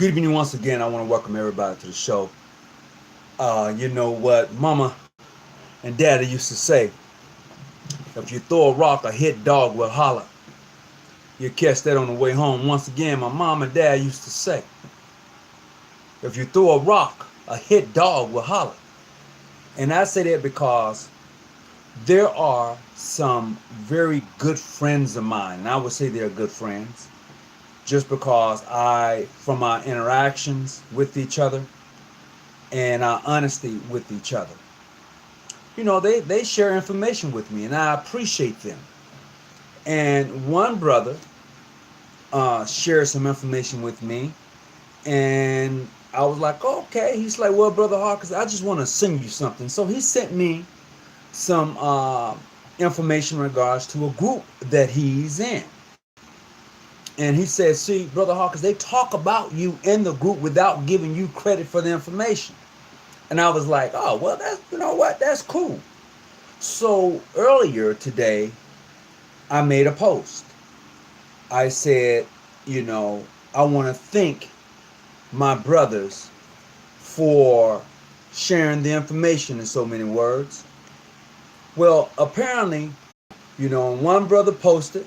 Good evening once again. I want to welcome everybody to the show. You know what Mama and Daddy used to say: if you throw a rock, a hit dog will holler. You catch that on the way home. Once again, my mom and dad used to say: if you throw a rock, a hit dog will holler. And I say that because there are some very good friends of mine. And I would say they're good friends just because from our interactions with each other and our honesty with each other. They share information with me and I appreciate them. And one brother shared some information with me and I was like, oh, okay. He's like, well, Brother Hawkins, I just want to send you something. So he sent me some information in regards to a group that he's in. And he said, see, Brother Hawkins, they talk about you in the group without giving you credit for the information. And I was like, oh, well, that's cool. So earlier today, I made a post. I said, I want to thank my brothers for sharing the information in so many words. Well, apparently, one brother posted,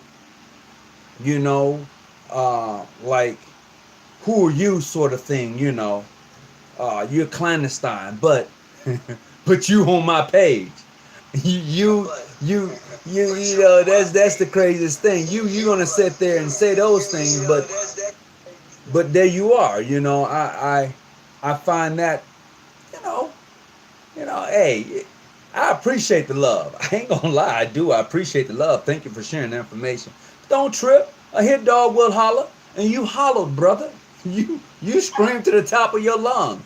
you know, like, who are you sort of thing, you're clandestine, but but you on my page. You you that's the craziest thing. You're gonna sit there and say those things, but there you are. I find that you know hey, I appreciate the love. I ain't gonna lie, I do. I appreciate the love. Thank you for sharing the information. Don't trip. A hit dog will holler, and you hollered, brother. You screamed to the top of your lung.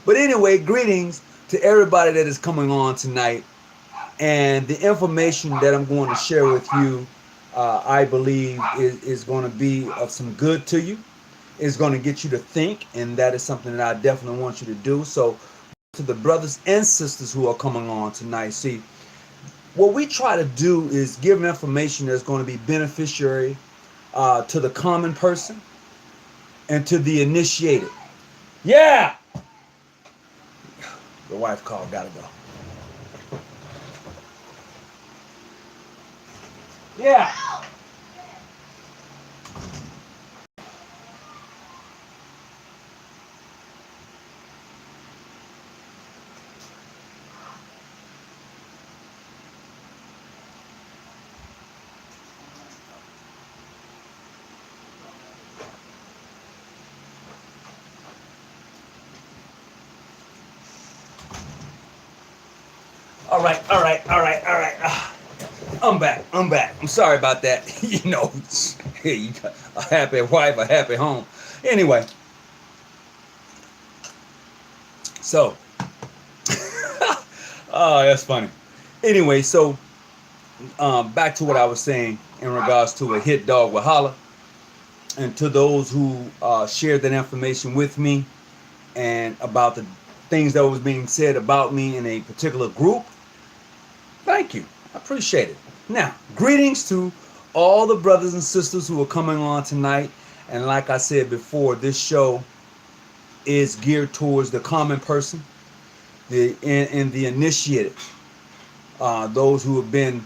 But anyway, greetings to everybody that is coming on tonight. And the information that I'm going to share with you, I believe, is going to be of some good to you. It's going to get you to think, and that is something that I definitely want you to do. So, to the brothers and sisters who are coming on tonight, see, what we try to do is give information that's going to be beneficiary to the common person and to the initiated. Yeah! The wife called, gotta go. Yeah. All right. I'm back. I'm sorry about that. Hey, you got a happy wife, a happy home. Anyway, so, oh, that's funny. Anyway, so back to what I was saying in regards to a hit dog with holler, and to those who shared that information with me, and about the things that was being said about me in a particular group. Thank you. I appreciate it. Now, greetings to all the brothers and sisters who are coming on tonight. And like I said before, this show is geared towards the common person, and the initiated, those who have been,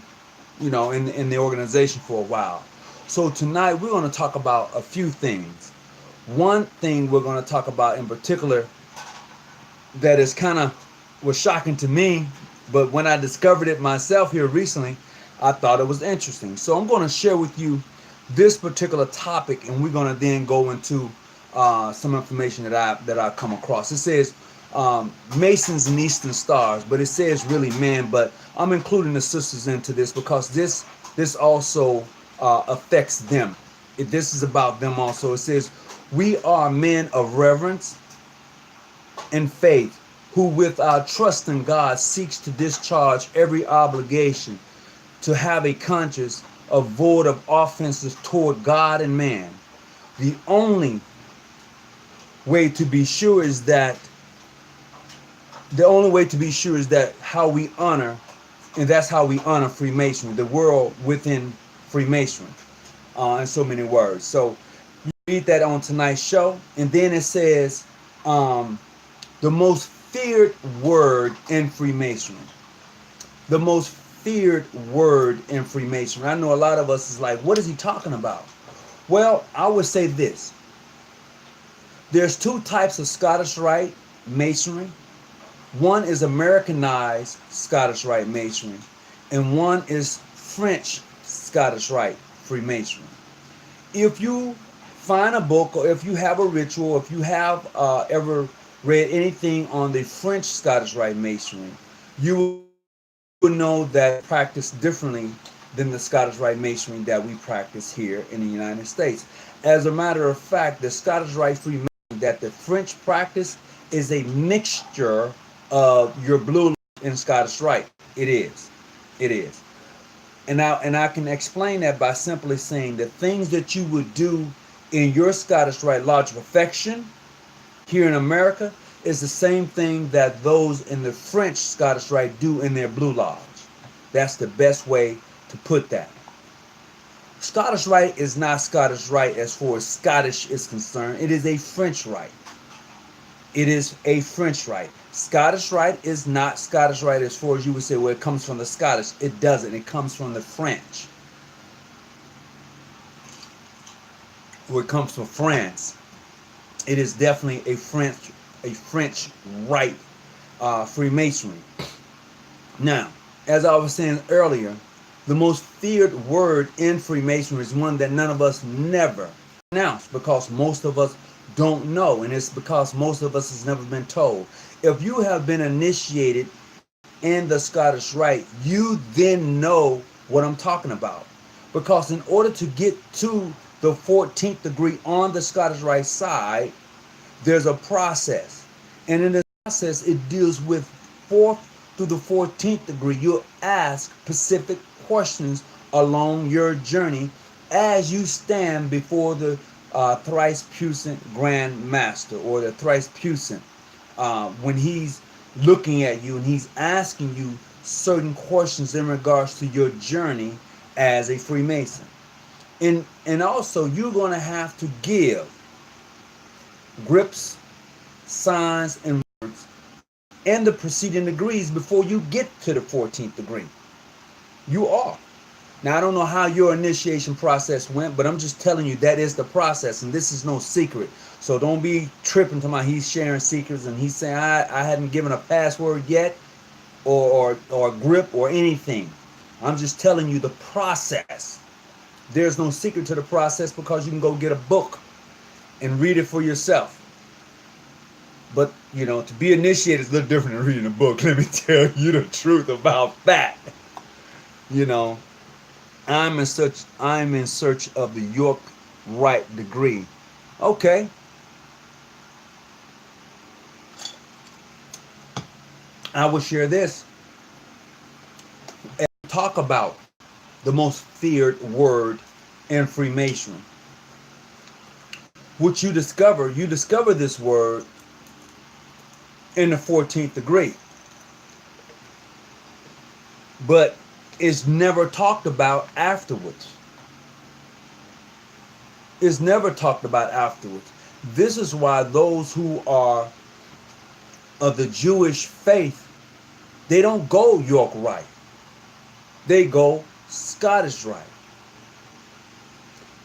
in the organization for a while. So tonight we're going to talk about a few things. One thing we're going to talk about in particular that is kind of was shocking to me, but when I discovered it myself here recently, I thought it was interesting. So I'm going to share with you this particular topic, and we're going to then go into some information that I come across. It says Masons and Eastern Stars, but it says really men. But I'm including the sisters into this because this also affects them. This is about them also. It says we are men of reverence and faith, who with our trust in God seeks to discharge every obligation to have a conscience void of offenses toward God and man. The only way to be sure is that how we honor, and that's how we honor Freemasonry, the world within Freemasonry, in so many words. So Read that on tonight's show. And then it says um, the most feared word in Freemasonry. The most feared word in Freemasonry. I know a lot of us is like, what is he talking about? Well, I would say this. There's two types of Scottish Rite Masonry. One is Americanized Scottish Rite Masonry, and one is French Scottish Rite Freemasonry. If you find a book, or if you have a ritual, if you have ever read anything on the French Scottish Rite Masonry, you will know that practiced differently than the Scottish Rite Masonry that we practice here in the United States. As a matter of fact, the Scottish Rite Freemasonry that the French practice is a mixture of your blue and Scottish Rite. It is. It is. And I can explain that by simply saying the things that you would do in your Scottish Rite Lodge of Affection here in America is the same thing that those in the French Scottish Rite do in their Blue Lodge. That's the best way to put that. Scottish Rite is not Scottish Rite as far as Scottish is concerned. It is a French Rite. It is a French Rite. Scottish Rite is not Scottish Rite as far as you would say, well, it comes from the Scottish. It doesn't. It comes from the French. Where it comes from France. It is definitely a French Rite Freemasonry. Now, as I was saying earlier, the most feared word in Freemasonry is one that none of us never pronounce because most of us don't know, and it's because most of us has never been told. If you have been initiated in the Scottish Rite, you then know what I'm talking about. Because in order to get to the 14th degree on the Scottish Rite side, there's a process. And in the process, it deals with 4th through the 14th degree. You'll ask specific questions along your journey as you stand before the thrice puissant Grand Master, or the thrice puissant, when he's looking at you and he's asking you certain questions in regards to your journey as a Freemason. And also, you're going to have to give grips, signs, and words in the preceding degrees before you get to the 14th degree. You are. Now, I don't know how your initiation process went, but I'm just telling you that is the process, and this is no secret. So don't be tripping to my he's sharing secrets and he's saying I hadn't given a password yet or grip or anything. I'm just telling you the process. There's no secret to the process because you can go get a book and read it for yourself. But, to be initiated is a little different than reading a book. Let me tell you the truth about that. I'm in search of the York Rite degree. Okay. I will share this and talk about the most feared word in Freemasonry. Which you discover this word in the 14th degree. But it's never talked about afterwards. It's never talked about afterwards. This is why those who are of the Jewish faith, they don't go York Rite. They go Scottish Rite.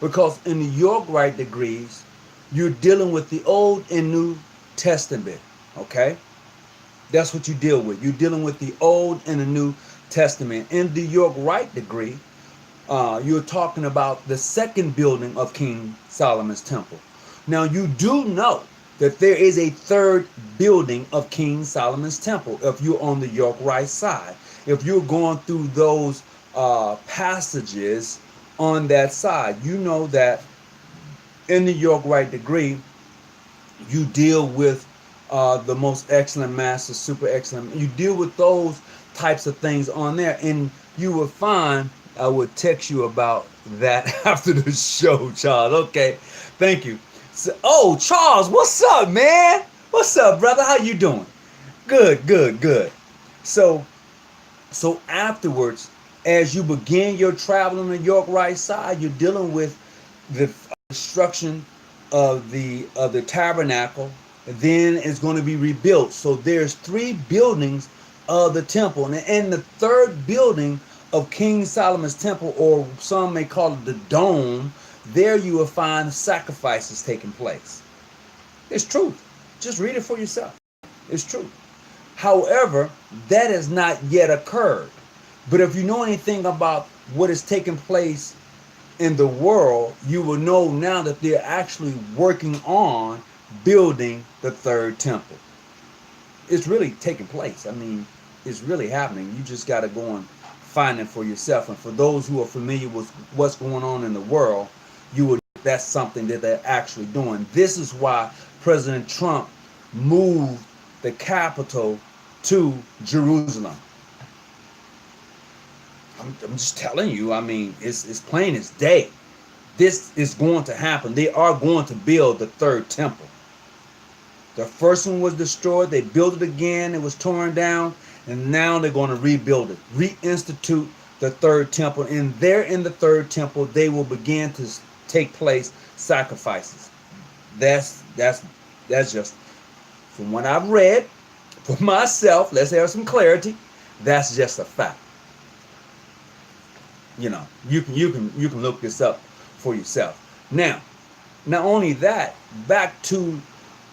Because in the York Rite degrees, you're dealing with the Old and New Testament. Okay? That's what you deal with. You're dealing with the Old and the New Testament. In the York Rite degree, you're talking about the second building of King Solomon's temple. Now, you do know that there is a third building of King Solomon's temple if you're on the York Rite side. If you're going through those passages on that side, you know that in the York Rite degree, you deal with the most excellent master, super excellent. You deal with those types of things on there, and you will find I would text you about that after the show, Charles. Okay, thank you. So, Charles, what's up, man? What's up, brother? How you doing? Good. So afterwards, as you begin your travel on the York Rite side, you're dealing with the destruction of the tabernacle. Then it's going to be rebuilt. So there's three buildings of the temple, and in the third building of King Solomon's temple, or some may call it the dome, there you will find sacrifices taking place. It's truth. Just read it for yourself. It's true. However, that has not yet occurred. But if you know anything about what is taking place in the world, you will know now that they're actually working on building the third temple. It's really taking place. I mean, it's really happening. You just got to go and find it for yourself. And for those who are familiar with what's going on in the world, you will know that's something that they're actually doing. This is why President Trump moved the capital to Jerusalem. I'm just telling you, I mean, it's plain as day. This is going to happen. They are going to build the third temple. The first one was destroyed. They built it again. It was torn down. And now they're going to rebuild it, reinstitute the third temple. And there in the third temple, they will begin to take place sacrifices. That's just from what I've read for myself. Let's have some clarity. That's just a fact. You know, you can look this up for yourself. Now, not only that, back to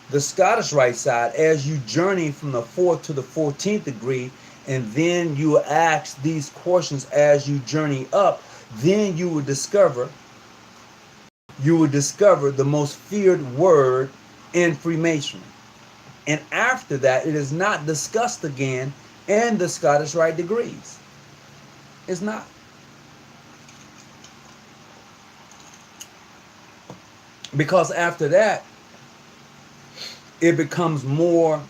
the Scottish Rite side, as you journey from the 4th to the 14th degree, and then you ask these questions as you journey up, then you will discover the most feared word in Freemasonry. And after that, it is not discussed again in the Scottish Rite degrees. It's not. Because after that, it becomes more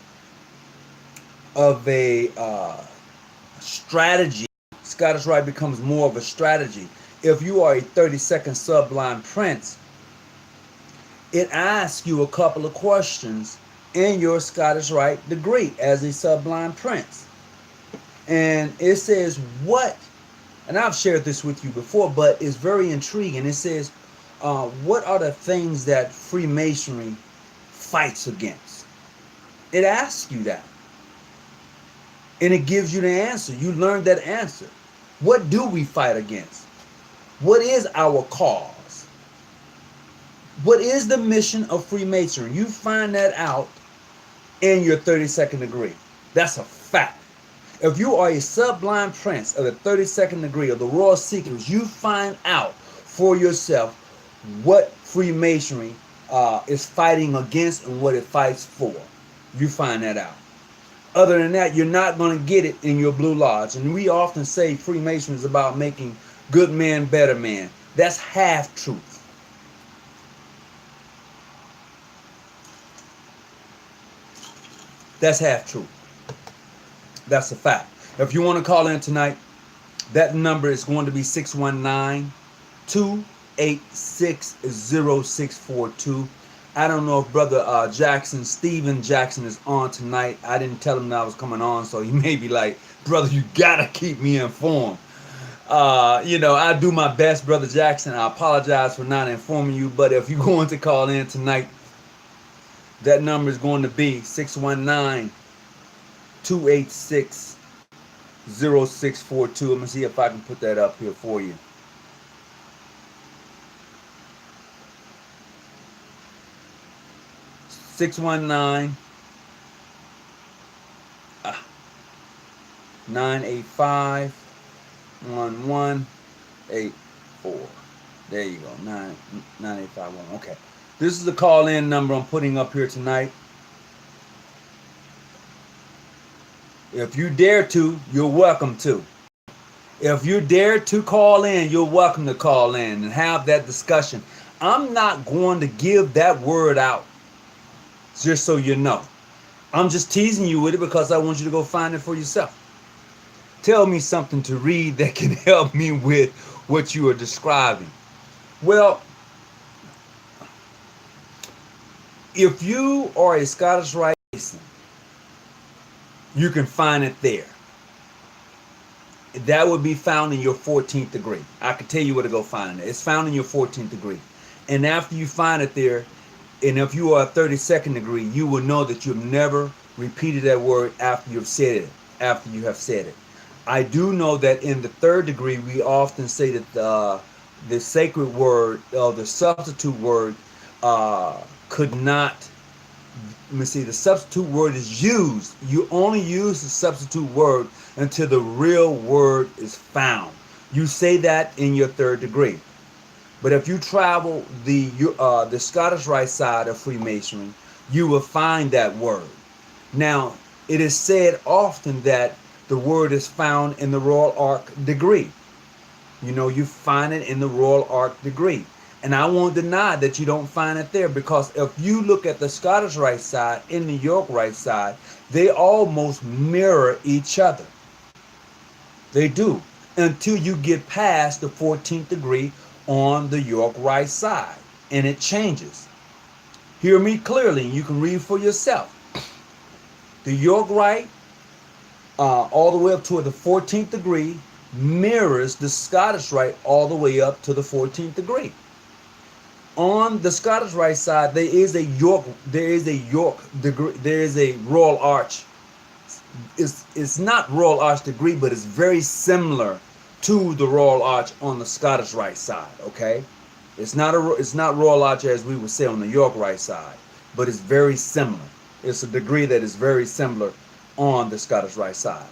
of a strategy. Scottish Rite becomes more of a strategy. If you are a 32nd Sublime Prince, it asks you a couple of questions in your Scottish Rite degree as a Sublime Prince. And it says what, and I've shared this with you before, but it's very intriguing. It says, what are the things that Freemasonry fights against? It asks you that. And it gives you the answer. You learn that answer. What do we fight against? What is our cause? What is the mission of Freemasonry? You find that out in your 32nd degree. That's a fact. If you are a Sublime Prince of the 32nd degree of the Royal Secrets, you find out for yourself what Freemasonry is fighting against and what it fights for. You find that out. Other than that, you're not going to get it in your Blue Lodge. And we often say Freemasonry is about making good men better men. That's half truth. That's half truth. That's a fact. If you want to call in tonight, that number is going to be 619-286-0642. I don't know if Brother Stephen Jackson is on tonight. I didn't tell him that I was coming on, so he may be like, brother, you gotta keep me informed. I do my best, Brother Jackson. I apologize for not informing you, but if you're going to call in tonight, that number is going to be 619-286-0642. I'm going to see if I can put that up here for you. 619 985 1184. There you go. 9851. Okay. This is the call-in number I'm putting up here tonight. If you dare to, you're welcome to. If you dare to call in, you're welcome to call in and have that discussion. I'm not going to give that word out, just so you know. I'm just teasing you with it because I want you to go find it for yourself. Tell me something to read that can help me with what you are describing. Well, if you are a Scottish Rite Mason, you can find it there. That would be found in your 14th degree. I can tell you where to go find it. It's found in your 14th degree. And after you find it there, And if you are a 32nd degree, you will know that you've never repeated that word after you've said it, after you have said it. I do know that in the third degree, we often say that the sacred word, or the substitute word, could not. Let me see. The substitute word is used. You only use the substitute word until the real word is found. You say that in your third degree. But if you travel the Scottish Rite side of Freemasonry, you will find that word. Now, it is said often that the word is found in the Royal Arch degree. You know, you find it in the Royal Arch degree. And I won't deny that you don't find it there, because if you look at the Scottish Rite side and the York Rite side, they almost mirror each other. They do, until you get past the 14th degree on the York Rite side, and it changes. Hear me clearly, and you can read for yourself. The York Rite, all the way up to the 14th degree, mirrors the Scottish Rite all the way up to the 14th degree. On the Scottish Rite side, there is a York degree, there is a Royal Arch. It's not Royal Arch degree, but it's very similar to the Royal Arch on the Scottish Rite side. Okay, it's not Royal Arch as we would say on the York Rite side, but it's very similar. It's a degree that is very similar on the Scottish Rite side.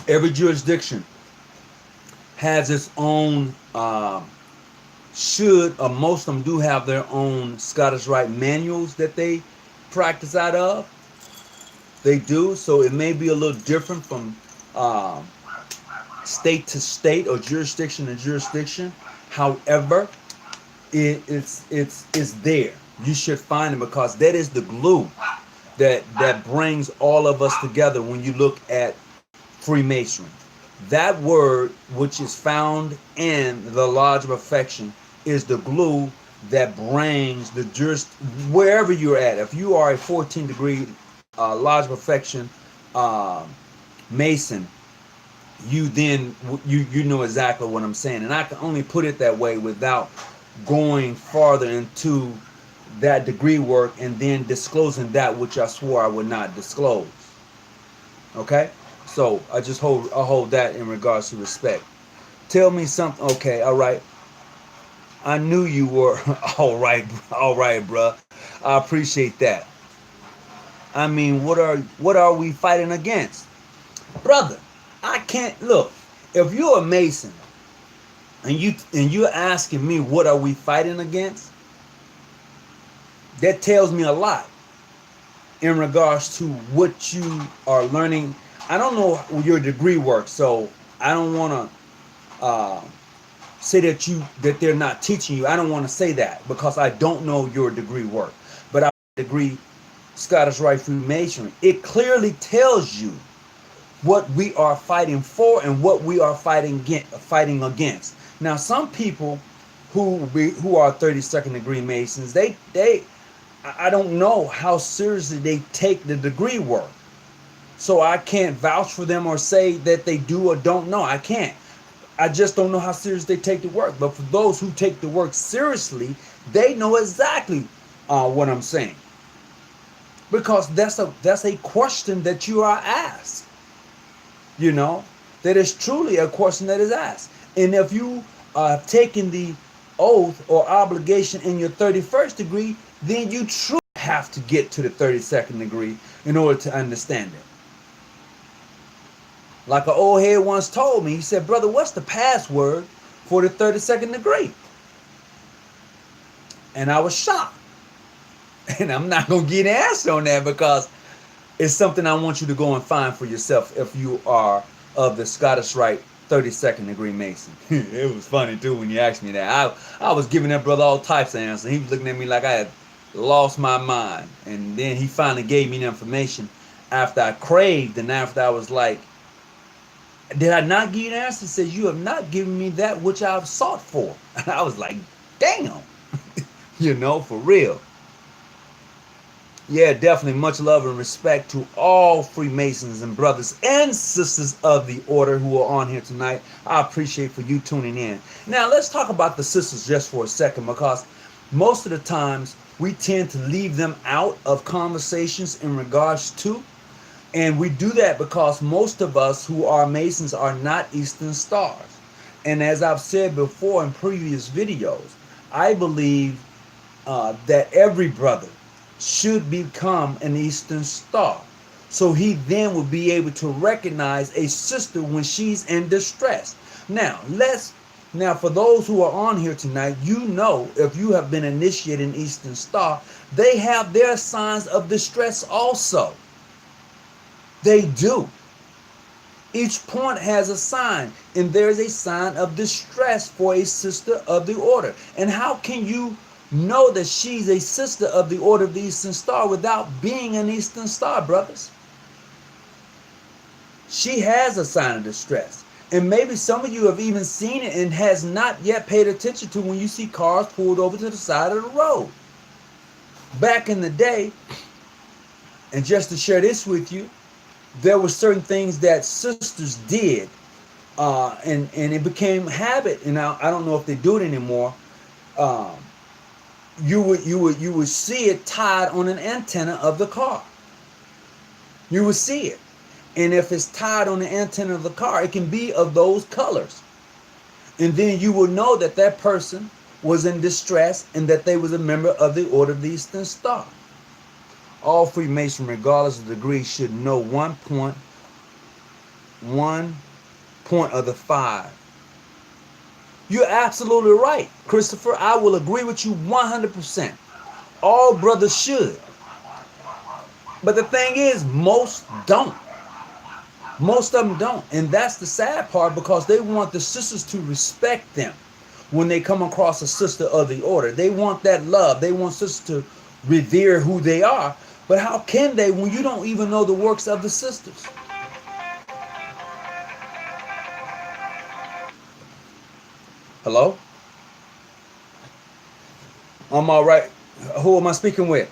Every jurisdiction has its own, most of them do have their own Scottish Rite manuals that they practice out of. They do, so it may be a little different from state to state or jurisdiction to jurisdiction. However, it's there. You should find it, because that is the glue that brings all of us together when you look at Freemasonry. That word, which is found in the Lodge of Affection, is the glue that brings the wherever you're at. If you are a 14 degree Lodge of Affection Mason, you know exactly what I'm saying. And I can only put it that way without going farther into that degree work and then disclosing that which I swore I would not disclose. Okay? So I hold that in regards to respect. Tell me something. Okay, all right. I knew you were all right, bruh. I appreciate that. I mean, what are we fighting against, brother? I can't look. If you're a Mason and you're asking me what are we fighting against, that tells me a lot in regards to what you are learning. I don't know your degree work, so I don't want to say that they're not teaching you. I don't want to say that, because I don't know your degree work. But our degree, Scottish Rite Freemasonry, it clearly tells you what we are fighting for and what we are fighting against. Now, some people who are 32nd degree Masons, I don't know how seriously they take the degree work. So I can't vouch for them or say that they do or don't know. I can't. I just don't know how serious they take the work. But for those who take the work seriously, they know exactly what I'm saying. Because that's a question that you are asked. You know, that is truly a question that is asked. And if you are taking the oath or obligation in your 31st degree, then you truly have to get to the 32nd degree in order to understand it. Like an old head once told me, he said, brother, what's the password for the 32nd degree? And I was shocked. And I'm not going to get an answer on that, because it's something I want you to go and find for yourself if you are of the Scottish Rite 32nd degree Mason. It was funny too when you asked me that. I was giving that brother all types of answers. He was looking at me like I had lost my mind. And then he finally gave me the information after I craved, and after I was like, did I not give you an answer? He says, you have not given me that which I've sought for. And I was like, damn. You know, for real. Yeah, definitely. Much love and respect to all Freemasons and brothers and sisters of the order who are on here tonight. I appreciate for you tuning in. Now, let's talk about the sisters just for a second, because most of the times we tend to leave them out of conversations in regards to, and we do that because most of us who are Masons are not Eastern Stars. And as I've said before in previous videos, I believe that every brother should become an Eastern Star. So he then will be able to recognize a sister when she's in distress. Now for those who are on here tonight, you know, if you have been initiated in Eastern Star, they have their signs of distress also. They do. Each point has a sign, and there's a sign of distress for a sister of the order. And how can you know that she's a sister of the order of the Eastern Star without being an Eastern Star, brothers? She has a sign of distress. And maybe some of you have even seen it and has not yet paid attention to when you see cars pulled over to the side of the road. Back in the day, and just to share this with you, there were certain things that sisters did, and it became habit. And I don't know if they do it anymore. Um, you would see it tied on an antenna of the car. You would see it, and if it's tied on the antenna of the car, it can be of those colors, and then you will know that that person was in distress and that they was a member of the Order of the Eastern Star. All Freemasons, regardless of degree, should know one point of the five. You're absolutely right, Christopher. I will agree with you 100%. All brothers should. But the thing is, most don't. Most of them don't. And that's the sad part, because they want the sisters to respect them when they come across a sister of the order. They want that love. They want sisters to revere who they are. But how can they when you don't even know the works of the sisters? Hello? I'm all right. Who am I speaking with?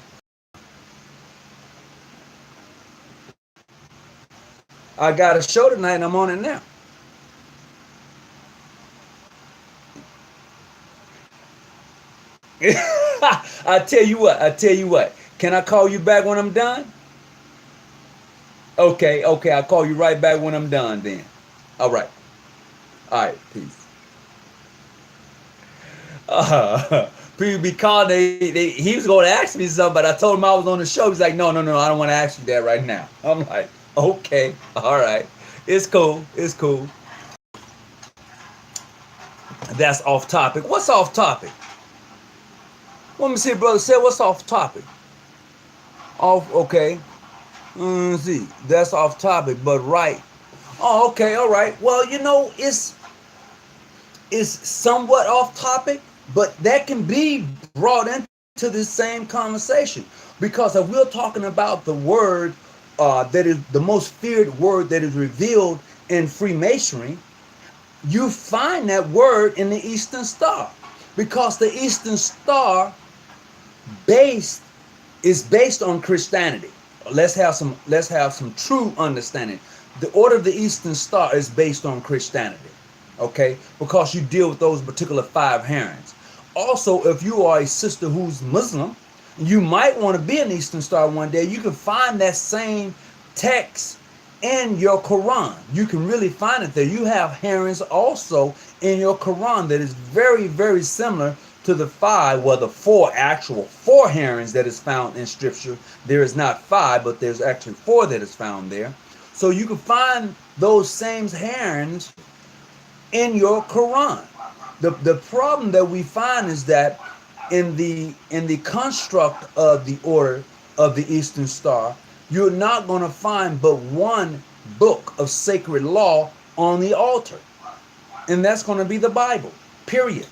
I got a show tonight and I'm on it now. I tell you what. Can I call you back when I'm done? Okay, I'll call you right back when I'm done then. All right. All right, peace. People be calling, he was going to ask me something, but I told him I was on the show. He's like, no, I don't want to ask you that right now. I'm like, okay, all right. It's cool. That's off topic. What's off topic? Let me see, brother. Say what's off topic. Off, okay. Let's see. That's off topic, but right. Oh, okay, all right. Well, you know, it's somewhat off topic, but that can be brought into this same conversation, because if we're talking about the word that is the most feared word that is revealed in Freemasonry, you find that word in the Eastern Star, because the Eastern Star is based on Christianity. Let's have some true understanding. The Order of the Eastern Star is based on Christianity, okay? Because you deal with those particular five herons. Also, if you are a sister who's Muslim, you might want to be an Eastern Star one day. You can find that same text in your Quran. You can really find it there. You have herons also in your Quran that is very, very similar to the four herons that is found in Scripture. There is not five, but there's actually four that is found there. So you can find those same herons in your Quran. The problem that we find is that in the construct of the Order of the Eastern Star, you're not going to find but one book of sacred law on the altar, and that's going to be the Bible, period.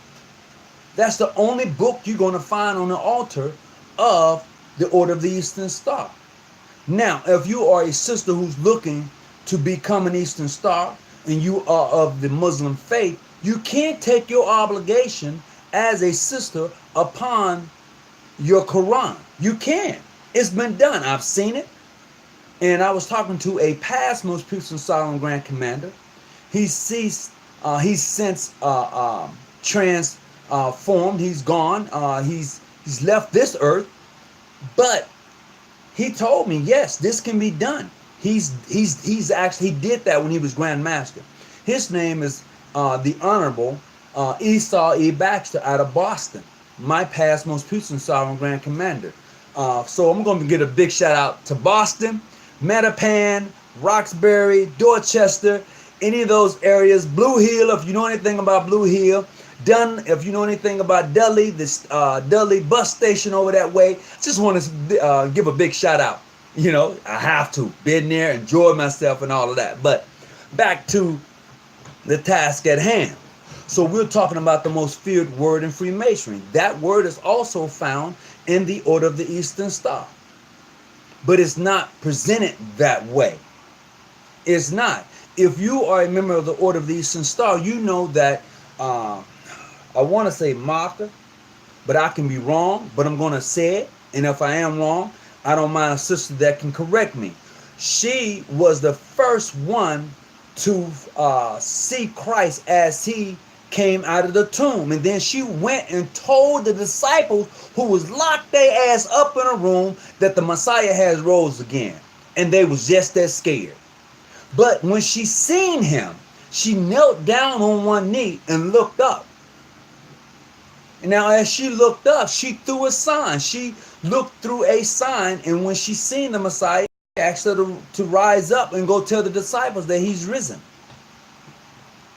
That's the only book you're going to find on the altar of the Order of the Eastern Star. Now, if you are a sister who's looking to become an Eastern Star and you are of the Muslim faith, you can't take your obligation as a sister upon your Quran. You can't. It's been done. I've seen it. And I was talking to a past most Peaceful and Solemn Grand Commander. He's since transformed. He's gone. He's left this earth. But he told me, yes, this can be done. He's actually, he did that when he was Grand Master. His name is the Honorable Esau E. Baxter out of Boston, my past most Peaceful and Sovereign Grand Commander. So I'm going to give a big shout out to Boston, Mattapan, Roxbury, Dorchester, any of those areas. Blue Hill, if you know anything about Blue Hill. Dunn, if you know anything about Dudley, this Dudley bus station over that way. Just want to give a big shout out. You know, I have to. Been there, enjoyed myself and all of that. But back to the task at hand. So we're talking about the most feared word in Freemasonry. That word is also found in the Order of the Eastern Star. But it's not presented that way. It's not. If you are a member of the Order of the Eastern Star, you know that I want to say Martha, but I can be wrong, but I'm going to say it. And if I am wrong, I don't mind a sister that can correct me. She was the first one to see Christ as he came out of the tomb. And then she went and told the disciples who was locked their ass up in a room that the Messiah has rose again. And they was just that scared. But when she seen him, she knelt down on one knee and looked up. Now, as she looked up, she threw a sign. She looked through a sign, and when she seen the Messiah, she asked her to rise up and go tell the disciples that he's risen.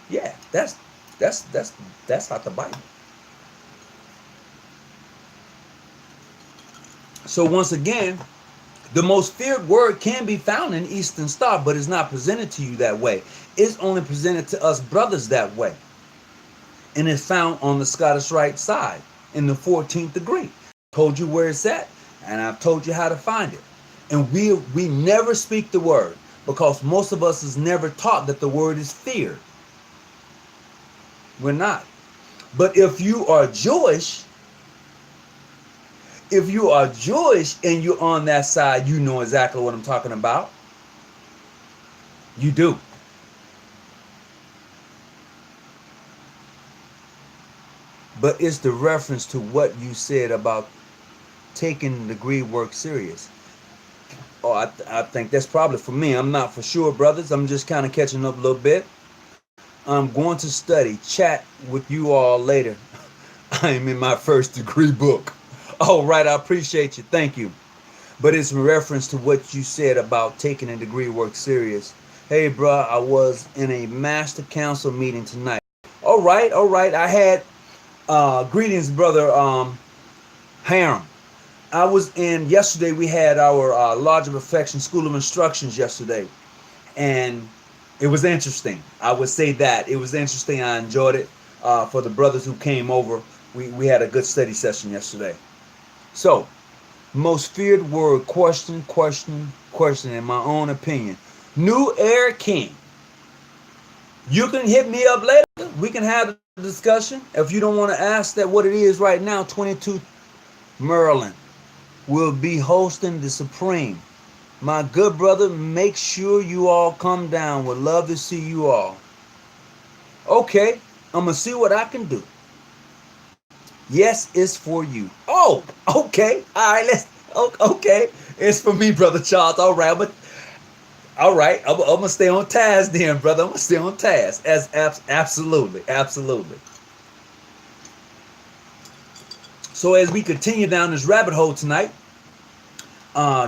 Yeah, that's not the Bible. So once again, the most feared word can be found in Eastern Star, but it's not presented to you that way. It's only presented to us brothers that way. And it's found on the Scottish Rite side in the 14th degree. I told you where it's at, and I've told you how to find it. And we never speak the word because most of us is never taught that the word is feared. We're not. But if you are Jewish, and you're on that side, you know exactly what I'm talking about. You do. But it's the reference to what you said about taking the degree work serious. Oh, I think that's probably for me. I'm not for sure, brothers. I'm just kind of catching up a little bit. I'm going to study, chat with you all later. I am in my first degree book. All right, I appreciate you. Thank you. But it's in reference to what you said about taking a degree work serious. Hey, bro, I was in a master council meeting tonight. All right. I had greetings, brother Harum. I was in yesterday. We had our Lodge of Affection School of Instructions yesterday, and it was interesting. I would say that it was interesting. I enjoyed it. For the brothers who came over, we had a good study session yesterday. So, most feared word, question, in my own opinion. New Air King. You can hit me up later. We can have a discussion. If you don't want to ask that what it is right now, 22 Maryland will be hosting the Supreme. My good brother, make sure you all come down. Would love to see you all. Okay, I'm going to see what I can do. Yes, it's for you. Oh, okay. All right, okay. It's for me, Brother Charles. All right, I'm going to stay on task then, brother. I'm going to stay on task. Absolutely. So as we continue down this rabbit hole tonight,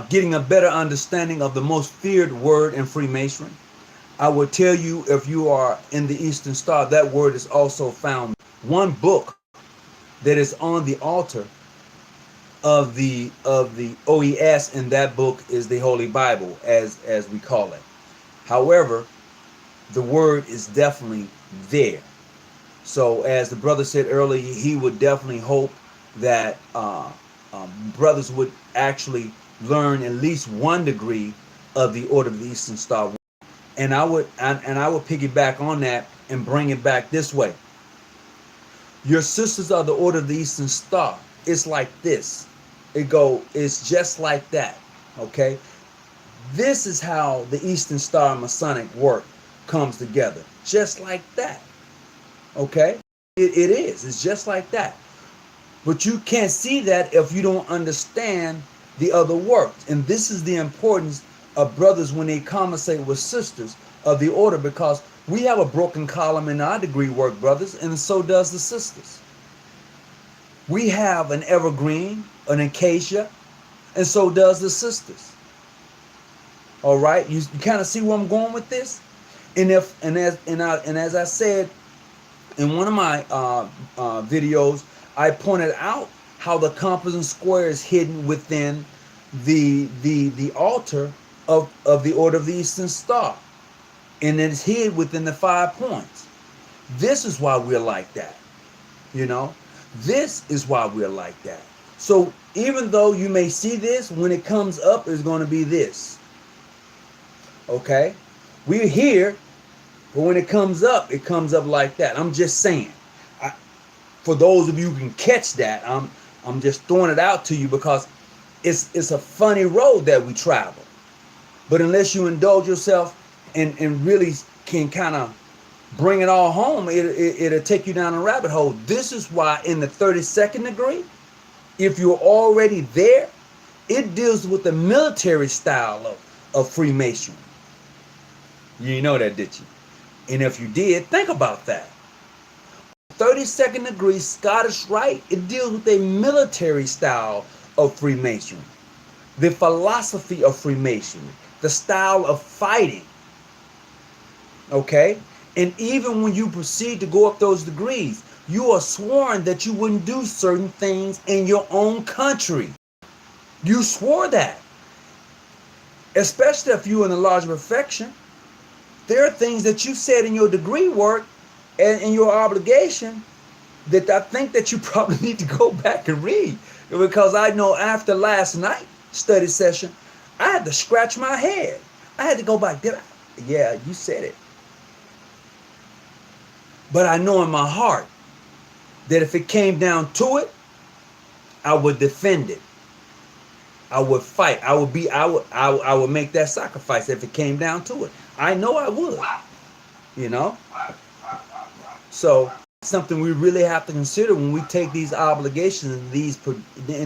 getting a better understanding of the most feared word in Freemasonry, I will tell you, if you are in the Eastern Star, that word is also found. One book that is on the altar of the OES, and that book is the Holy Bible, as we call it. However, the word is definitely there. So as the brother said earlier, he would definitely hope that brothers would actually learn at least one degree of the Order of the Eastern Star. And I would piggyback on that and bring it back this way. Your sisters are the Order of the Eastern Star. It's like this. It's just like that. Okay? This is how the Eastern Star Masonic work comes together. Just like that. Okay? It is. It's just like that. But you can't see that if you don't understand the other work. And this is the importance of brothers when they conversate with sisters of the order, because we have a broken column in our degree work, brothers, and so does the sisters. We have an evergreen, an acacia, and so does the sisters. All right, you kind of see where I'm going with this. And as I said in one of my videos, I pointed out how the compass and square is hidden within the altar of the Order of the Eastern Star, and it's hid within the 5 points. This is why we're like that. You know, this is why we're like that. So even though you may see this, when it comes up, it's going to be this. Okay, we're here, but when it comes up like that. I'm just saying. For those of you who can catch that, I'm just throwing it out to you because it's a funny road that we travel. But unless you indulge yourself and really can kind of bring it all home, it'll take you down a rabbit hole. This is why in the 32nd degree, if you're already there, it deals with the military style of Freemasonry. You didn't know that, did you? And if you did, think about that. 32nd degree Scottish Rite, it deals with a military style of Freemasonry. The philosophy of Freemasonry, the style of fighting. Okay? And even when you proceed to go up those degrees, you are sworn that you wouldn't do certain things in your own country. You swore that. Especially if you're in the Lodge of Perfection. There are things that you said in your degree work and in your obligation that I think that you probably need to go back and read. Because I know after last night study session, I had to scratch my head. I had to go back. Yeah, you said it. But I know in my heart that if it came down to it, I would defend it. I would fight. I would make that sacrifice if it came down to it. I know I would. You know? So something we really have to consider when we take these obligations in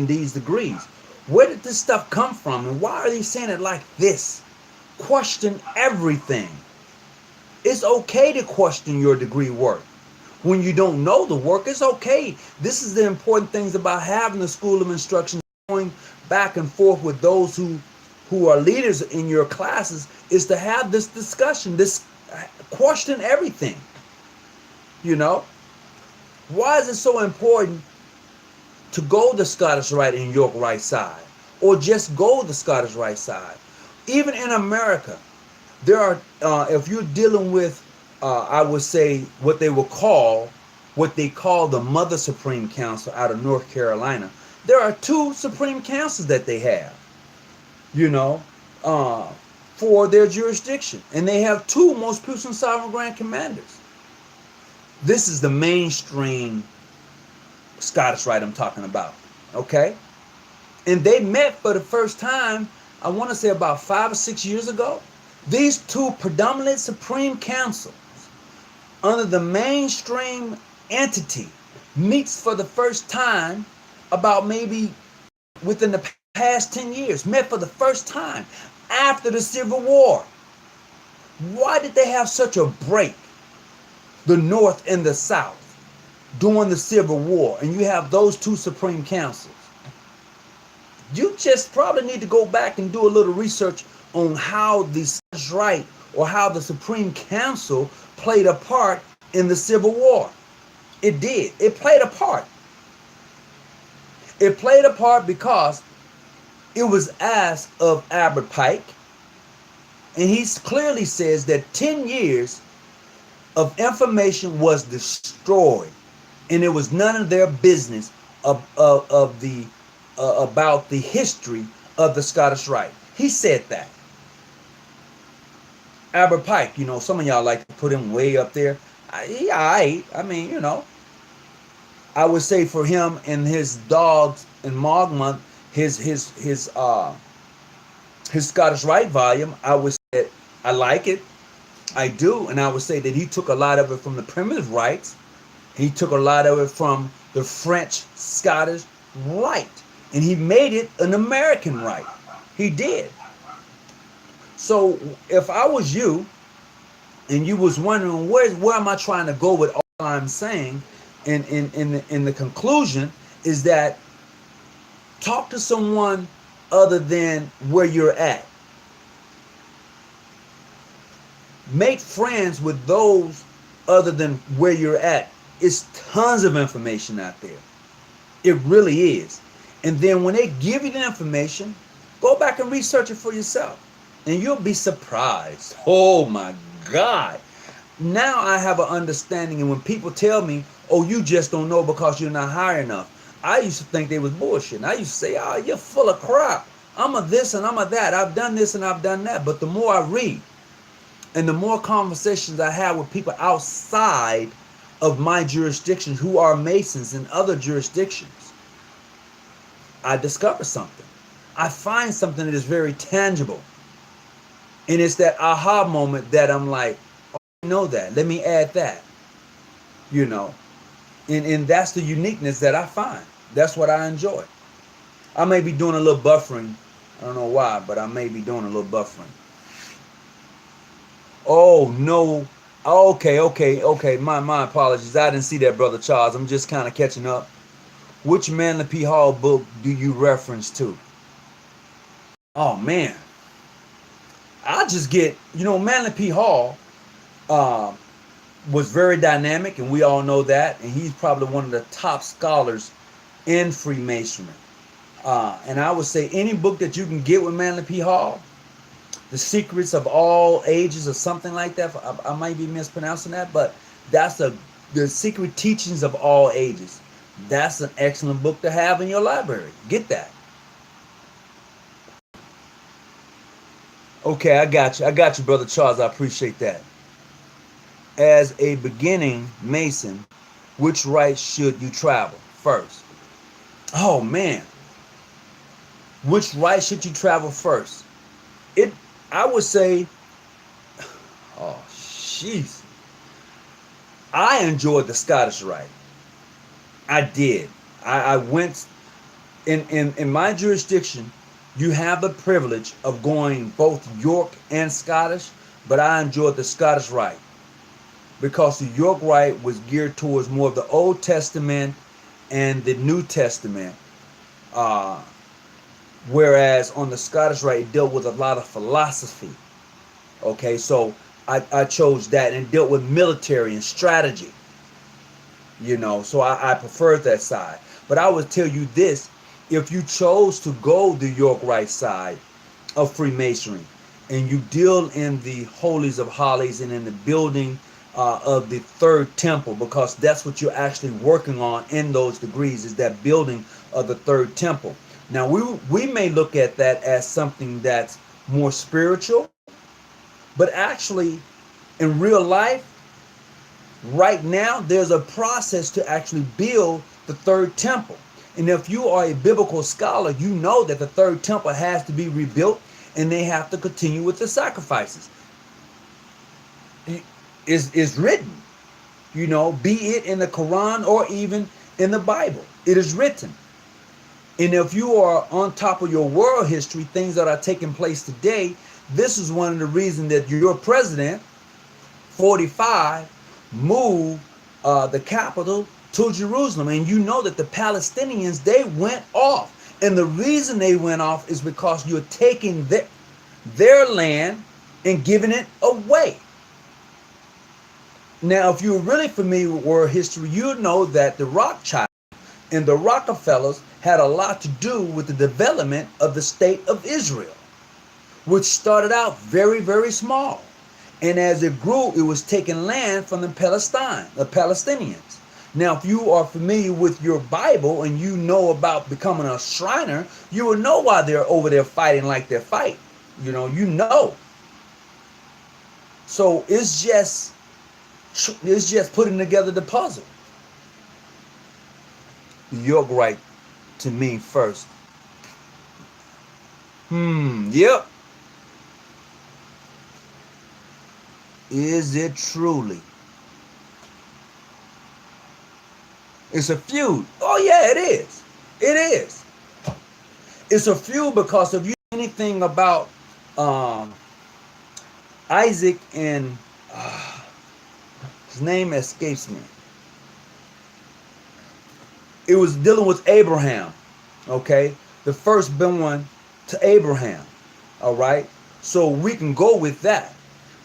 these degrees. Where did this stuff come from, and why are they saying it like this? Question everything. It's okay to question your degree work. When you don't know the work, it's okay. This is the important things about having the school of instruction, going back and forth with those who are leaders in your classes, is to have this discussion, this question everything. You know, why is it so important to go the Scottish Rite and York Rite side, or just go the Scottish Rite side? Even in America, there are, if you're dealing with, I would say what they call the Mother Supreme Council out of North Carolina. There are 2 Supreme Councils that they have, you know, for their jurisdiction, and they have 2 Most Puissant Sovereign Grand Commanders. This is the mainstream Scottish Rite I'm talking about, okay? And they met for the first time, I want to say about 5 or 6 years ago. These 2 predominant Supreme Councils under the mainstream entity meets for the first time about maybe within the past 10 years, met for the first time after the Civil War. Why did they have such a break, the North and the South, during the Civil War, and you have those 2 Supreme Councils? You just probably need to go back and do a little research on how the Scottish Rite or how the Supreme Council played a part in the Civil War. It did. It played a part. It played a part because it was asked of Albert Pike, and he clearly says that 10 years of information was destroyed, and it was none of their business about the history of the Scottish Rite. He said that. Albert Pike, you know, some of y'all like to put him way up there. I mean, you know, I would say for him and his Dogs and Month, His his Scottish Rite volume, I would say I like it. I do, and I would say that he took a lot of it from the primitive rites. He took a lot of it from the French Scottish Rite, and he made it an American Rite. He did. So if I was you, and you was wondering where am I trying to go with all I'm saying, in the conclusion is that talk to someone other than where you're at. Make friends with those other than where you're at. It's tons of information out there. It really is. And then when they give you the information, go back and research it for yourself. And you'll be surprised. Oh my God. Now I have an understanding, and when people tell me, oh, you just don't know because you're not high enough, I used to think they was bullshit. And I used to say, oh, you're full of crap. I'm a this and I'm a that. I've done this and I've done that. But the more I read and the more conversations I have with people outside of my jurisdictions who are Masons in other jurisdictions, I discover something. I find something that is very tangible. And it's that aha moment that I'm like, oh, I know that. Let me add that. You know. And that's the uniqueness that I find. That's what I enjoy. I may be doing a little buffering. I don't know why, but I may be doing a little buffering. Oh, no. Okay. My apologies. I didn't see that, Brother Charles. I'm just kind of catching up. Which Manly P. Hall book do you reference to? Oh, man. I just get, Manly P. Hall was very dynamic, and we all know that. And he's probably one of the top scholars in Freemasonry. And I would say any book that you can get with Manly P. Hall, The Secrets of All Ages or something like that. I might be mispronouncing that, but that's The Secret Teachings of All Ages. That's an excellent book to have in your library. Get that. Okay, I got you, Brother Charles. I appreciate that. As a beginning Mason, which rite should you travel first? Oh, man. Which rite should you travel first? I would say, oh, jeez. I enjoyed the Scottish Rite. I did. I went, in my jurisdiction, you have the privilege of going both York and Scottish, but I enjoyed the Scottish Rite because the York Rite was geared towards more of the Old Testament and the New Testament. Whereas on the Scottish Rite, it dealt with a lot of philosophy. Okay, so I chose that, and it dealt with military and strategy. So I preferred that side. But I would tell you this, if you chose to go the York Rite side of Freemasonry, and you deal in the Holies of Holies and in the building of the third temple, because that's what you're actually working on in those degrees, is that building of the third temple. Now, we may look at that as something that's more spiritual, but actually, in real life, right now, there's a process to actually build the third temple. And if you are a biblical scholar, you know that the third temple has to be rebuilt, and they have to continue with the sacrifices. It's written, be it in the Quran or even in the Bible. It is written. And if you are on top of your world history, things that are taking place today, this is one of the reasons that your president, 45, moved the capital to Jerusalem. And you know that the Palestinians, they went off. And the reason they went off is because you're taking their land and giving it away. Now, if you're really familiar with world history, you know that the Rothschilds and the Rockefellers had a lot to do with the development of the state of Israel, which started out very, very small. And as it grew, it was taking land from the Palestinians. Now, if you are familiar with your Bible and you know about becoming a Shriner, you will know why they're over there fighting like they fight. You know. So it's just putting together the puzzle. The York Rite, to me, first. Yep. Is it truly? It's a feud. Oh yeah, it is. It is. It's a feud because if you know anything about um, Isaac and his name escapes me. It was dealing with Abraham. Okay, the firstborn to Abraham. All right, so we can go with that.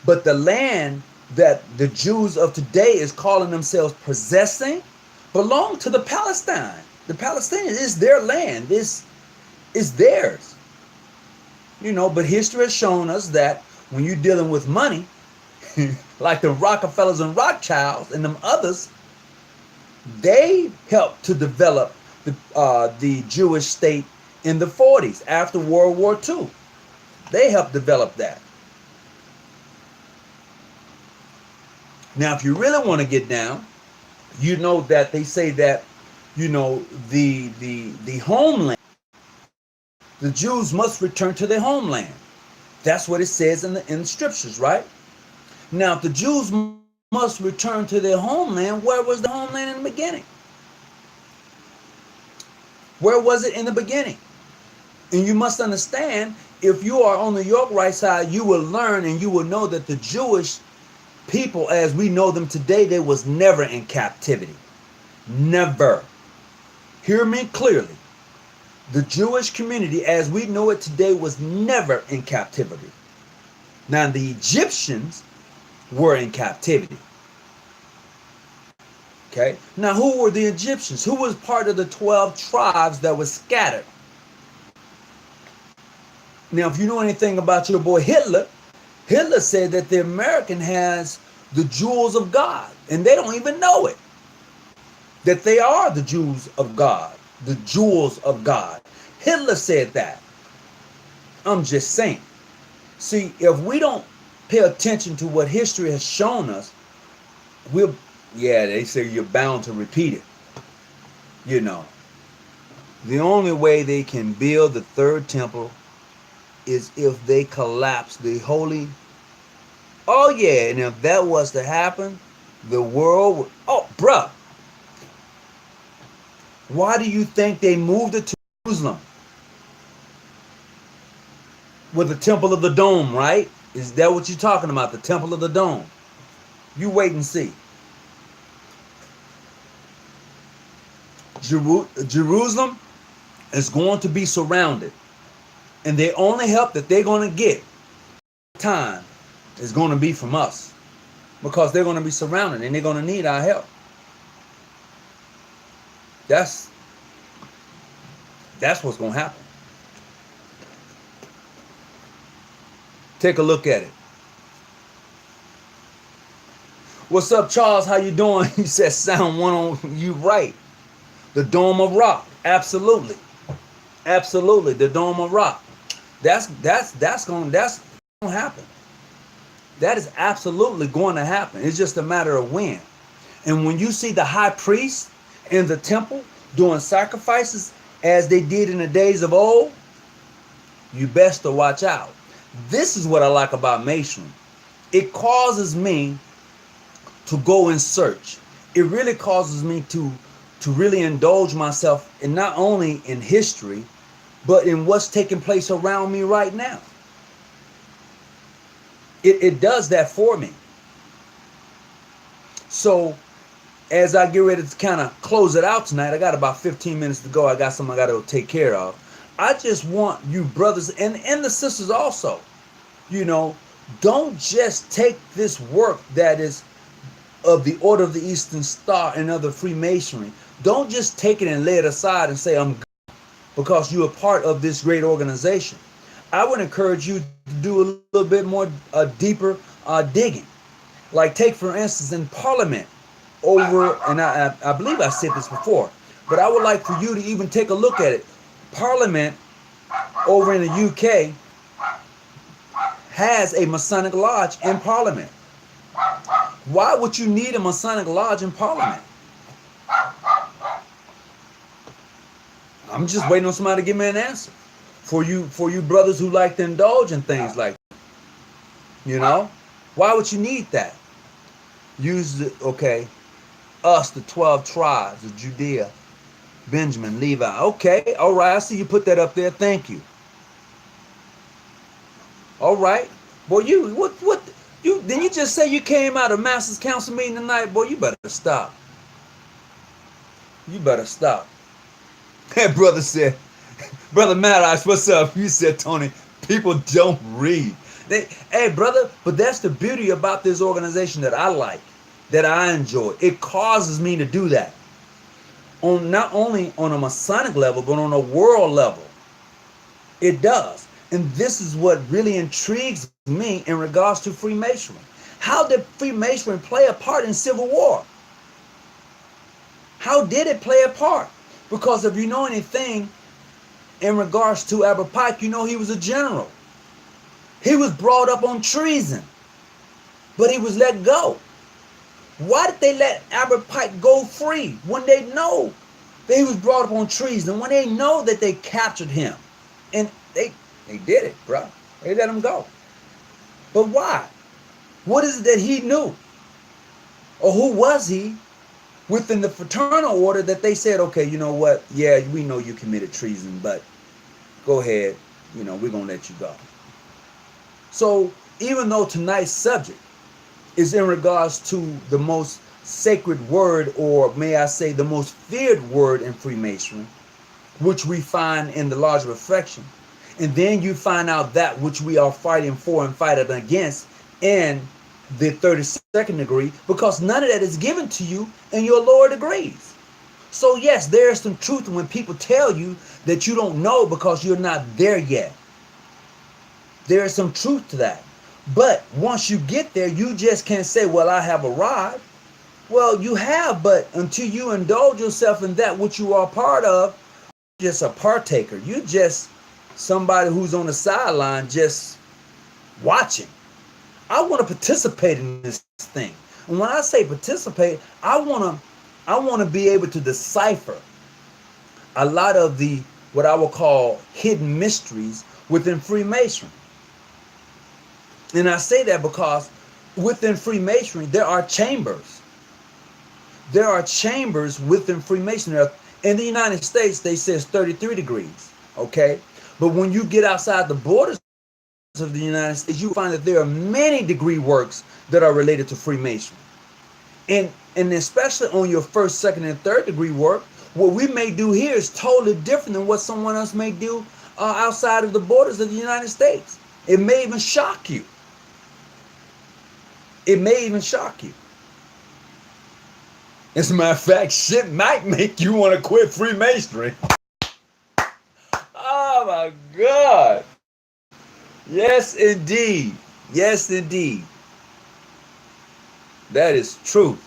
But the land that the Jews of today is calling themselves possessing belong to the Palestine. The Palestinians is their land. This is theirs. You know, but history has shown us that when you're dealing with money, like the Rockefellers and Rothschilds and them others, they helped to develop the Jewish state in the 40s after World War II. They helped develop that. Now, if you really want to get down, you know that they say that, you know, the homeland, the Jews must return to their homeland. That's what it says in the scriptures, right? Now, if the Jews must return to their homeland, where was the homeland in the beginning? Where was it in the beginning? And you must understand, if you are on the York Rite side, you will learn and you will know that the Jewish people as we know them today, they was never in captivity. Never. Hear me clearly. The Jewish community as we know it today was never in captivity. Now the Egyptians were in captivity. Okay. Now who were the Egyptians? Who was part of the 12 tribes that was scattered? Now if you know anything about your boy Hitler, Hitler said that the American has the jewels of God, and they don't even know it. That they are the Jews of God, the jewels of God. Hitler said that. I'm just saying. See, if we don't pay attention to what history has shown us, they say you're bound to repeat it. You know, the only way they can build the third temple is if they collapse the holy. Oh yeah, and if that was to happen, the world would, oh bruh, why do you think they moved it to Jerusalem? With the temple of the dome, right? Is that what you're talking about? The temple of the dome. You wait and see. Jerusalem is going to be surrounded. And the only help that they're going to get time is going to be from us. Because they're going to be surrounded and they're going to need our help. That's what's going to happen. Take a look at it. What's up, Charles? How you doing? He said sound one on you right. The Dome of Rock. Absolutely. Absolutely. The Dome of Rock. That's going to happen. That is absolutely going to happen. It's just a matter of when. And when you see the high priest in the temple doing sacrifices as they did in the days of old, you best to watch out. This is what I like about Masonry. It causes me to go and search. It really causes me to really indulge myself in not only in history, but in what's taking place around me right now. It does that for me. So as I get ready to kind of close it out tonight, I got about 15 minutes to go. I got something I got to take care of. I just want you brothers and the sisters also, you know, don't just take this work that is of the Order of the Eastern Star and other Freemasonry. Don't just take it and lay it aside and say, I'm good, because you are part of this great organization. I would encourage you to do a little bit more deeper digging. Like take, for instance, in Parliament over, and I believe I said this before, but I would like for you to even take a look at it. Parliament over in the UK has a Masonic lodge in Parliament. Why would you need a Masonic lodge in Parliament? I'm just waiting on somebody to give me an answer. For you brothers who like to indulge in things like, you know, why would you need that? Use the, okay, us, the 12 tribes of Judea, Benjamin, Levi. Okay, all right, I see you put that up there. Thank you. All right. Boy, you didn't you just say you came out of Master's Council meeting tonight? Boy, you better stop. You better stop. That brother said, Brother Maddox, what's up? You said, Tony, people don't read. Hey, brother, but that's the beauty about this organization that I like, that I enjoy. It causes me to do that. On not only on a Masonic level, but on a world level. It does. And this is what really intrigues me in regards to Freemasonry. How did Freemasonry play a part in Civil War? How did it play a part? Because if you know anything in regards to Albert Pike, you know he was a general. He was brought up on treason, but he was let go. Why did they let Albert Pike go free when they know that he was brought up on treason, when they know that they captured him? And they did it, bro. They let him go. But why? What is it that he knew? Or who was he within the fraternal order that they said, okay, you know what? Yeah, we know you committed treason, but go ahead. You know, we're going to let you go. So even though tonight's subject is in regards to the most sacred word, or may I say the most feared word in Freemasonry, which we find in the Laws of Reflection, and then you find out that which we are fighting for and fighting against in the 32nd degree, because none of that is given to you in your lower degrees. So yes, there is some truth when people tell you that you don't know because you're not there yet. There is some truth to that. But once you get there, you just can't say, well, I have arrived. Well, you have, but until you indulge yourself in that which you are part of, you're just a partaker. You're just somebody who's on the sideline just watching. I want to participate in this thing. And when I say participate, I want to be able to decipher a lot of the what I will call hidden mysteries within Freemasonry. And I say that because within Freemasonry, there are chambers. There are chambers within Freemasonry. In the United States, they say it's 33 degrees, okay? But when you get outside the borders of the United States, you find that there are many degree works that are related to Freemasonry. And especially on your first, second, and third degree work, what we may do here is totally different than what someone else may do outside of the borders of the United States. It may even shock you. It may even shock you. As a matter of fact, shit might make you want to quit Freemasonry. Oh my God. Yes, indeed. Yes, indeed. That is truth.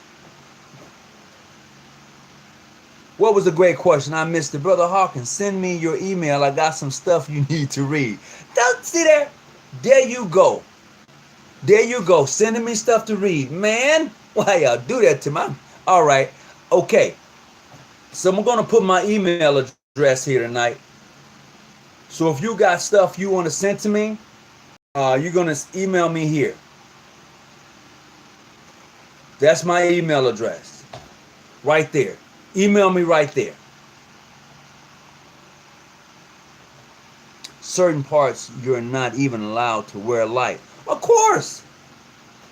What was a great question? I missed it. Brother Hawkins, send me your email. I got some stuff you need to read. Don't see there. There you go. There you go. Sending me stuff to read. Man, why y'all do that to me? All right. Okay. So I'm going to put my email address here tonight. So if you got stuff you want to send to me, you're going to email me here. That's my email address. Right there. Email me right there. Certain parts you're not even allowed to wear light. Of course.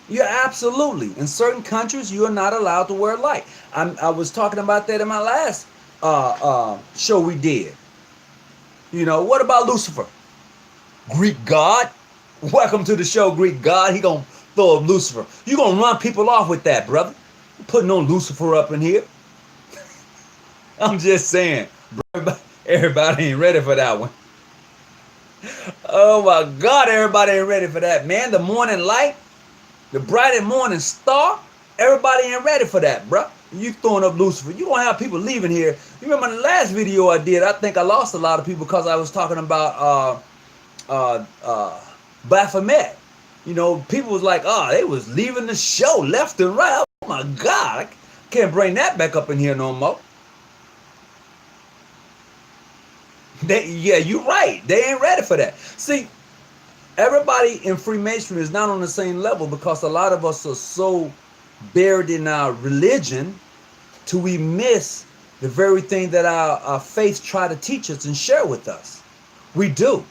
You're absolutely. In certain countries, you are not allowed to wear light. I was talking about that in my last show we did. You know, what about Lucifer? Greek god? Welcome to the show, Greek god. He gonna throw up Lucifer. You gonna run people off with that, brother. You putting no Lucifer up in here. I'm just saying. Everybody ain't ready for that one. Oh my God, everybody ain't ready for that, man. The morning light, the bright and morning star, everybody ain't ready for that, bro. You throwing up Lucifer. You gonna have people leaving here. You remember the last video I did, I think I lost a lot of people because I was talking about Baphomet. You know, people was like, oh, they was leaving the show left and right. Oh my God, I can't bring that back up in here no more. Yeah, you're right. They ain't ready for that. See, everybody in Freemasonry is not on the same level because a lot of us are so buried in our religion till we miss the very thing that our faith try to teach us and share with us. We do.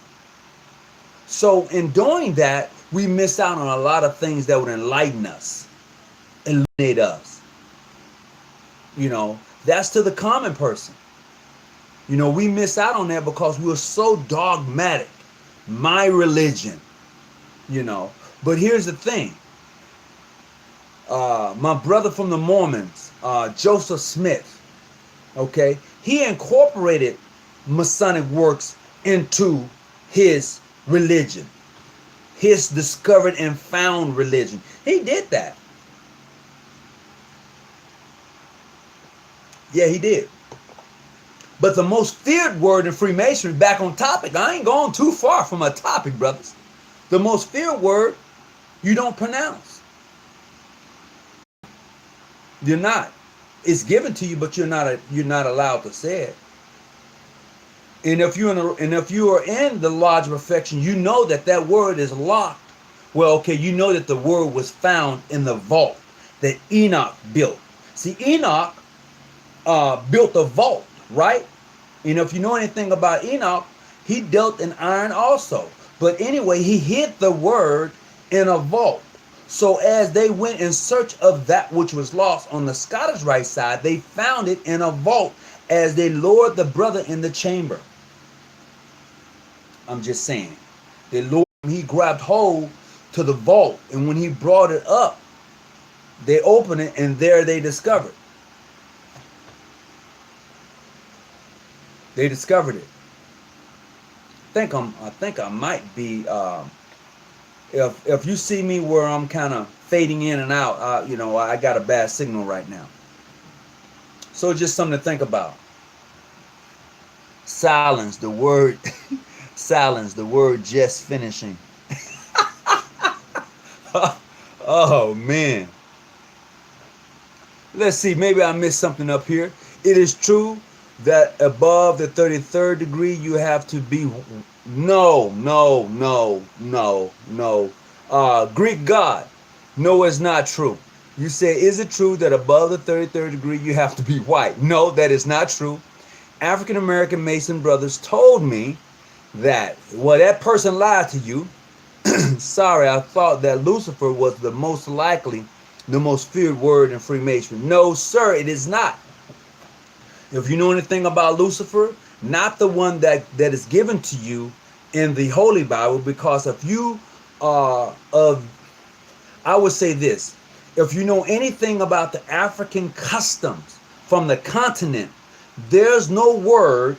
So in doing that, we miss out on a lot of things that would enlighten us, illuminate us. You know, that's to the common person. You know, we miss out on that because we're so dogmatic. My religion, you know. But here's the thing. My brother from the Mormons, Joseph Smith, okay, he incorporated Masonic works into his religion, his discovered and found religion. He did that. Yeah, he did. But the most feared word in Freemasonry, back on topic, I ain't going too far from a topic, brothers. The most feared word you don't pronounce. You're not. It's given to you, but you're not allowed to say it. And if you are in the Lodge of Perfection, you know that that word is locked. Well, okay, you know that the word was found in the vault that Enoch built. See, Enoch built a vault, right? And if you know anything about Enoch, he dealt in iron also. But anyway, he hid the word in a vault. So as they went in search of that which was lost on the Scottish Rite side, they found it in a vault as they lowered the brother in the chamber. I'm just saying. They lowered him, he grabbed hold to the vault, and when he brought it up, they opened it, and there they discovered. They discovered it. I think I might be. If you see me where I'm kind of fading in and out, you know, I got a bad signal right now. So just something to think about. Silence, the word. Silence, the word just finishing. Oh man. Let's see. Maybe I missed something up here. It is true that above the 33rd degree you have to be no. Greek god. No, it's not true. You say, is it true that above the 33rd degree you have to be white? No, that is not true. African American Mason brothers told me that, well, that person lied to you. Sorry, I thought that Lucifer was the most likely, the most feared word in Freemasonry. No, sir, it is not. If you know anything about Lucifer, not the one that is given to you in the Holy Bible, because if you are I would say this, if you know anything about the African customs from the continent, there's no word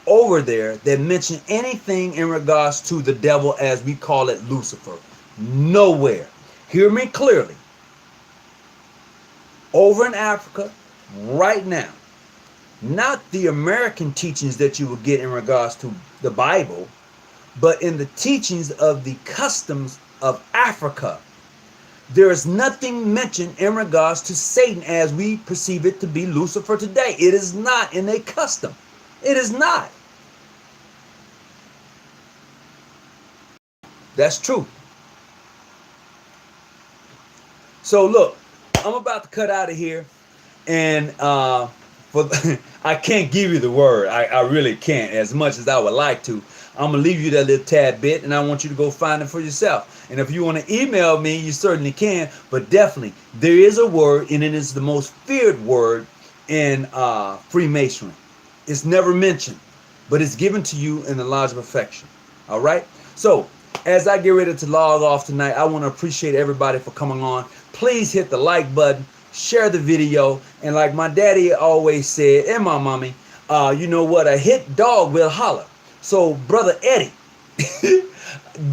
over there that mention anything in regards to the devil as we call it, Lucifer. Nowhere. Hear me clearly. Over in Africa, right now, not the American teachings that you will get in regards to the Bible, but in the teachings of the customs of Africa, there is nothing mentioned in regards to Satan as we perceive it to be Lucifer today. It is not in a custom. It is not. That's true. So look, I'm about to cut out of here, and I can't give you the word. I really can't, as much as I would like to. I'm going to leave you that little tad bit, and I want you to go find it for yourself. And if you want to email me, you certainly can. But definitely, there is a word, and it is the most feared word in Freemasonry. It's never mentioned, but it's given to you in the Lodge of Perfection. All right? So, as I get ready to log off tonight, I want to appreciate everybody for coming on. Please hit the like button, share the video, and like my daddy always said, and my mommy, you know what? A hit dog will holler. So, Brother Eddie,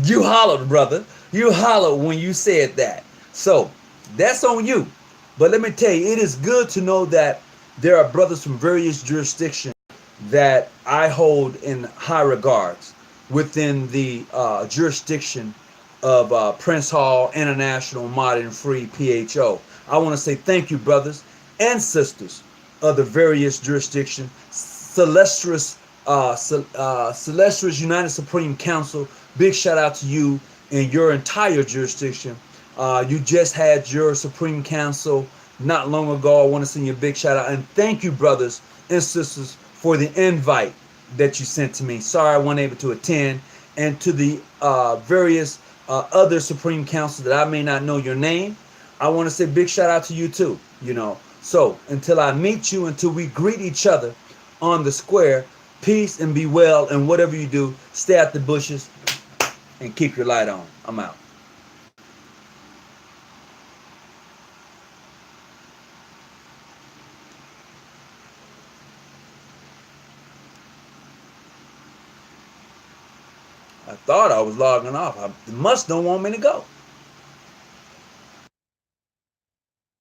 you hollered, brother. You hollered when you said that. So, that's on you. But let me tell you, it is good to know that there are brothers from various jurisdictions that I hold in high regards within the jurisdiction of Prince Hall International Modern Free PHO. I want to say thank you, brothers and sisters of the various jurisdictions, celestial Celestials United Supreme Council, big shout out to you and your entire jurisdiction. You just had your Supreme Council not long ago. I want to send you a big shout out and thank you, brothers and sisters, for the invite that you sent to me. Sorry I wasn't able to attend, and to the various other Supreme Council that I may not know your name. I want to say big shout out to you too. You know, so until I meet you, until we greet each other on the square, peace and be well, and whatever you do, stay out the bushes and keep your light on. I'm out. I thought I was logging off. I must don't want me to go.